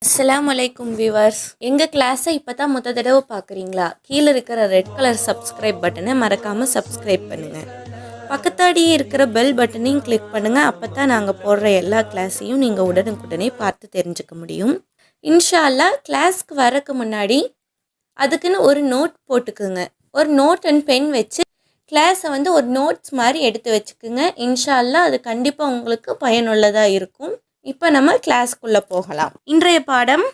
அஸ்ஸலாமு அலைக்கும் வியூவர்ஸ். எங்கள் கிளாஸை இப்போ தான் தடவை பார்க்குறீங்களா? கீழே இருக்கிற ரெட் கலர் சப்ஸ்கிரைப் பட்டனை மறக்காமல் சப்ஸ்கிரைப் பண்ணுங்கள். பக்கத்தாடியே இருக்கிற பெல் பட்டனையும் கிளிக் பண்ணுங்கள். அப்போ தான் நாங்கள் போடுற எல்லா கிளாஸையும் நீங்கள் உடனுக்குடனே பார்த்து தெரிஞ்சுக்க முடியும். இன்ஷா அல்லாஹ் கிளாஸ்க்கு வரக்கு முன்னாடி அதுக்குன்னு ஒரு நோட் போட்டுக்குங்க. ஒரு நோட் அண்ட் பென் வச்சு கிளாஸை ஒரு நோட்ஸ் மாதிரி எடுத்து வச்சுக்குங்க. இன்ஷா அல்லாஹ் அது கண்டிப்பாக உங்களுக்கு பயனுள்ளதாக இருக்கும். இப்போ நம்ம கிளாஸ்க்குள்ளே போகலாம். இன்றைய பாடம்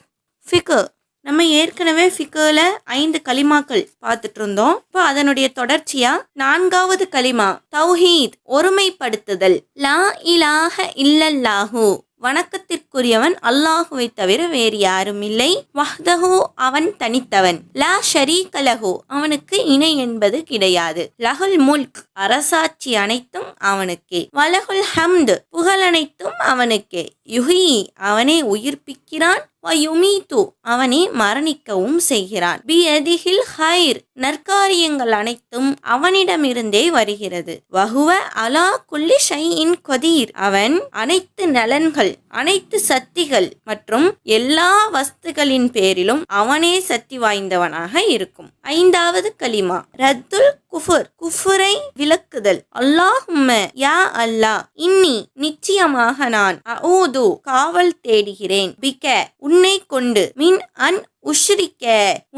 ஃபிக்கு. நம்ம ஏற்கனவே ஃபிக்கில் 5 கலிமாக்கள் பார்த்துட்டு இருந்தோம். இப்போ அதனுடைய தொடர்ச்சியாக 4வது கலிமா தௌஹீத், ஒருமைப்படுத்துதல். லா இலாஹ இல்லல்லாஹு, வணக்கத்திற்குரியவன் அல்லாஹுவை தவிர வேறு யாரும் இல்லை. வஹ்தஹு, அவன் தனித்தவன். லா ஷரீக லஹு, அவனுக்கு இணை என்பது கிடையாது. லஹுல் முல்க், அரசாட்சி அனைத்தும் அவனுக்கே. வலஹுல் ஹம்து, புகழ் அனைத்தும் அவனுக்கே. யுஹி, அவனே உயிர்ப்பிக்கிறான். வயுமீத்து, அவனே மரணிக்கவும் செய்கிறான். பியதிஹில் ஹைர், நற்காரியங்கள் அனைத்தும் அவனிடமிருந்தே வருகிறது. வஹுவ அலா குல்லி ஷைஇன் கதீர், அவன் அனைத்து நலன்கள், அனைத்து சக்திகள் மற்றும் எல்லா வஸ்துகளின் பேரிலும் அவனே சக்தி வாய்ந்தவனாக இருக்கும். 5வது கலிமா ரத்துல் குஃபுர், குஃபுரை விலக்குதல். அல்லாஹும்ம, யா அல்லாஹ், இன்னி, நிச்சயமாக நான், அஊது, காவல் தேடுகிறேன், பிக, உன்னை கொண்டு, மின் அன் உஷ்ரிக்க,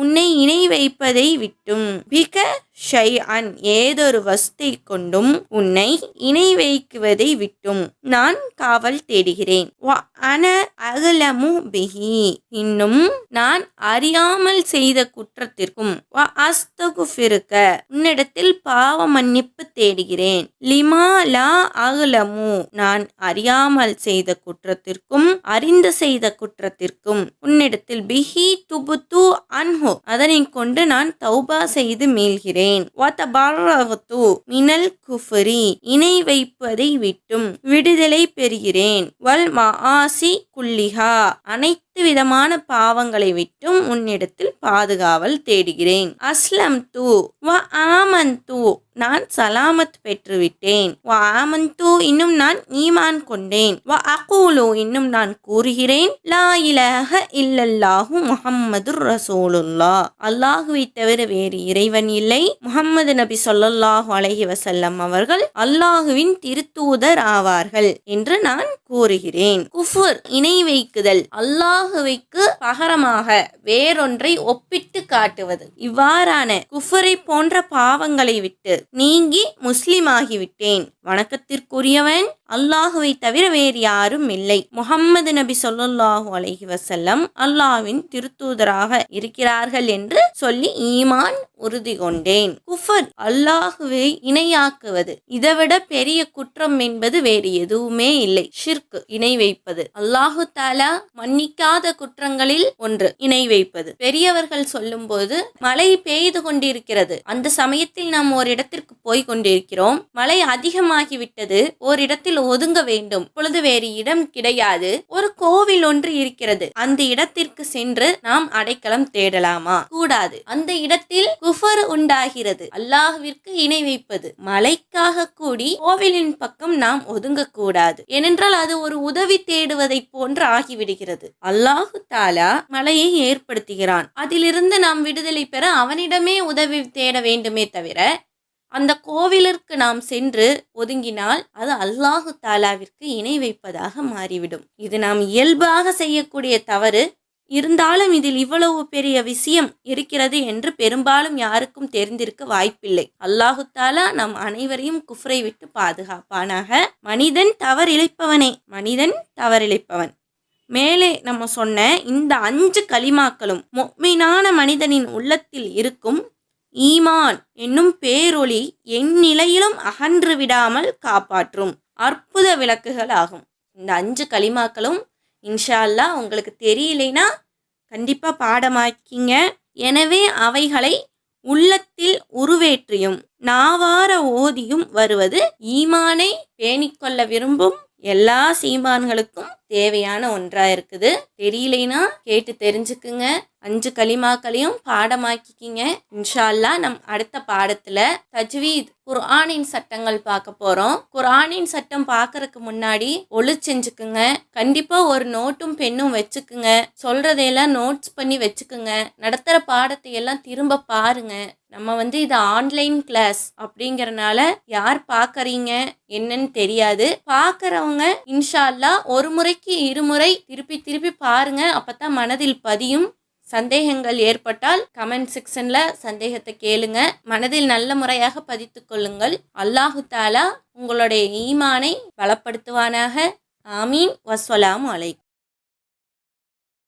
உன்னை இணை வைப்பதை விட்டும், பிக ஷைஅன், ஏதொரு வஸ்தை கொண்டும் உன்னை இணை வைக்குவதை விட்டும் நான் காவல் தேடுகிறேன். வ அன அகலமு பிஹி, இன்னும் நான் அறியாமல் செய்த குற்றத்திற்கும், வ அஸ்தகுஃபிருக்க, உன்னிடத்தில் பாவ மன்னிப்பு தேடுகிறேன். லிமா லா அகலமு, நான் அறியாமல் செய்த குற்றத்திற்கும் அறிந்து செய்த குற்றத்திற்கும் உன்னிடத்தில் பிஹி துபுத்து அன்ஹு, அதனை கொண்டு நான் தௌபா செய்து மீள்கிறேன். வதபர்ரது மினல் குஃப்ரி, இணை வைப்பதை விட்டும் விடுதலை பெறுகிறேன். வல் மஆசி குல்லிஹா, அனைத்து விதமான பாவங்களை விட்டும் உன்னிடத்தில் பாதுகாவல் தேடுகிறேன். அஸ்லம் து வ ஆமன்து, நான் சலாமத் பெற்றுவிட்டேன். வ ஆமன்து, இன்னும் நான் ஈமான் கொண்டேன். வ அகூலு, இன்னும் நான் கூறுகிறேன். லா இலாஹ இல்லல்லாஹு முஹம்மதுர் ரசூலுல்லாஹ், அல்லாஹுவை தவிர வேறு இறைவன் இல்லை. முஹம்மது நபி ஸல்லல்லாஹு அலைஹி வஸல்லம் அவர்கள் அல்லாஹுவின் திருத்தூதர் ஆவார்கள் என்று நான் கூறுகிறேன். குஃபுர், இணை வைக்குதல், அல்லாஹுவைக்கு பகரமாக வேறொன்றை ஒப்பிட்டு காட்டுவது. இவ்வாறான குஃபரை போன்ற பாவங்களை விட்டு நீங்கி முஸ்லிமாகிவிட்டேன். வணக்கத்திற்குரியவன் அல்லாஹுவை தவிர வேறு யாரும் இல்லை. முஹம்மது நபி ஸல்லல்லாஹு அலைஹி வஸல்லம் அல்லாஹ்வின் திருத்தூதராக இருக்கிறார்கள் என்று சொல்லி ஈமான் உறுதி கொண்டேன். குஃபர், அல்லாஹுவை இணையாக்குவது. இதைவிட பெரிய குற்றம் என்பது வேறு எதுவுமே இல்லை. ஷிர்க், இணை வைப்பது. அல்லாஹு தஆலா மன்னிக்காத குற்றங்களில் ஒன்று இணை வைப்பது. பெரியவர்கள் சொல்லும் போது மழை பெய்து கொண்டிருக்கிறது, அந்த சமயத்தில் நாம் ஒரு இடத்திற்கு போய் கொண்டிருக்கிறோம். மழை அதிகமாகிவிட்டது, ஓரிடத்தில் ஒதுங்க வேண்டும். இப்பொழுது வேறு இடம் கிடையாது. ஒரு கோவில் ஒன்று இருக்கிறது, அந்த இடத்திற்கு சென்று நாம் அடைக்கலம் தேடலாமா? கூடாது. அந்த இடத்தில் குஃபர் உண்டாகிறது, அல்லாஹ்விற்கு இணை வைப்பது. மலைக்காக கூடி கோவிலின் பக்கம் நாம் ஒதுங்க கூடாது. ஏனென்றால் அது ஒரு உதவி தேடுவதை போன்று ஆகிவிடுகிறது. அல்லாஹு தஆலா மலையை ஏற்படுத்துகிறான், அதிலிருந்து நாம் விடுதலை பெற அவனிடமே உதவி தேட வேண்டுமே தவிர அந்த கோவிலிற்கு நாம் சென்று ஒதுங்கினால் அது அல்லாஹு தஆலாவிற்கு இணை வைப்பதாக மாறிவிடும். இது நாம் இயல்பாக செய்யக்கூடிய தவறு. இருந்தாலும் இதில் இவ்வளவு பெரிய விஷயம் இருக்கிறது என்று பெரும்பாலும் யாருக்கும் தெரிந்திருக்க வாய்ப்பில்லை. அல்லாஹு தஆலா நம் அனைவரையும் குஃப்ரை விட்டு பாதுகாப்பானாக. மனிதன் தவறிழைப்பவனே, மனிதன் தவறிழைப்பவன். மேலே நம்ம சொன்ன இந்த 5 கலிமாக்களும் முஃமினான மனிதனின் உள்ளத்தில் இருக்கும் ஈமான் என்னும் பேரொளி எந்நிலையிலும் அகன்று விடாமல் காப்பாற்றும் அற்புத விளக்குகள் ஆகும். இந்த 5 கலிமாக்களும் இன்ஷா அல்லாஹ் உங்களுக்கு தெரியலைனா கண்டிப்பாக பாடமாக்கிங்க. எனவே அவைகளை உள்ளத்தில் உருவேற்றியும் நாவார ஓதியும் வருவது ஈமானை பேணிக்கொள்ள விரும்பும் எல்லா சீமான்களுக்கும் தேவையான ஒன்றா இருக்குது. தெரியலைன்னா கேட்டு தெரிஞ்சுக்குங்க. 5 கலிமாக்களையும் பாடமாக்கிக்கிங்க. இன்ஷா அல்லாஹ் நம் அடுத்த பாடத்துல தஜ்வீத் குர்ஆனின் சட்டங்கள் பார்க்க போறோம். குர்ஆனின் சட்டம் பார்க்கறதுக்கு முன்னாடி ஒளி செஞ்சுக்குங்க. கண்டிப்பா ஒரு நோட்டும் பெண்ணும் வச்சுக்குங்க. சொல்றதையெல்லாம் நோட்ஸ் பண்ணி வச்சுக்குங்க. நடத்துற பாடத்தை எல்லாம் திரும்ப பாருங்க. நம்ம இது ஆன்லைன் கிளாஸ் அப்படிங்கறனால யார் பார்க்கறீங்க என்னன்னு தெரியாது. பார்க்கறவங்க இன்ஷா அல்லாஹ் ஒரு முறைக்கு இருமுறை திருப்பி திருப்பி பாருங்க. அப்பதான் மனதில் பதியும். சந்தேகங்கள் ஏற்பட்டால் கமெண்ட் செக்ஷன்ல சந்தேகத்தை கேளுங்க. மனதில் நல்ல முறையாக பதித்துக் கொள்ளுங்கள். அல்லாஹு தாலா உங்களுடைய ஈமானை பலப்படுத்துவானாக. ஆமீன். வஸ்ஸலாமு அலைக்கும்.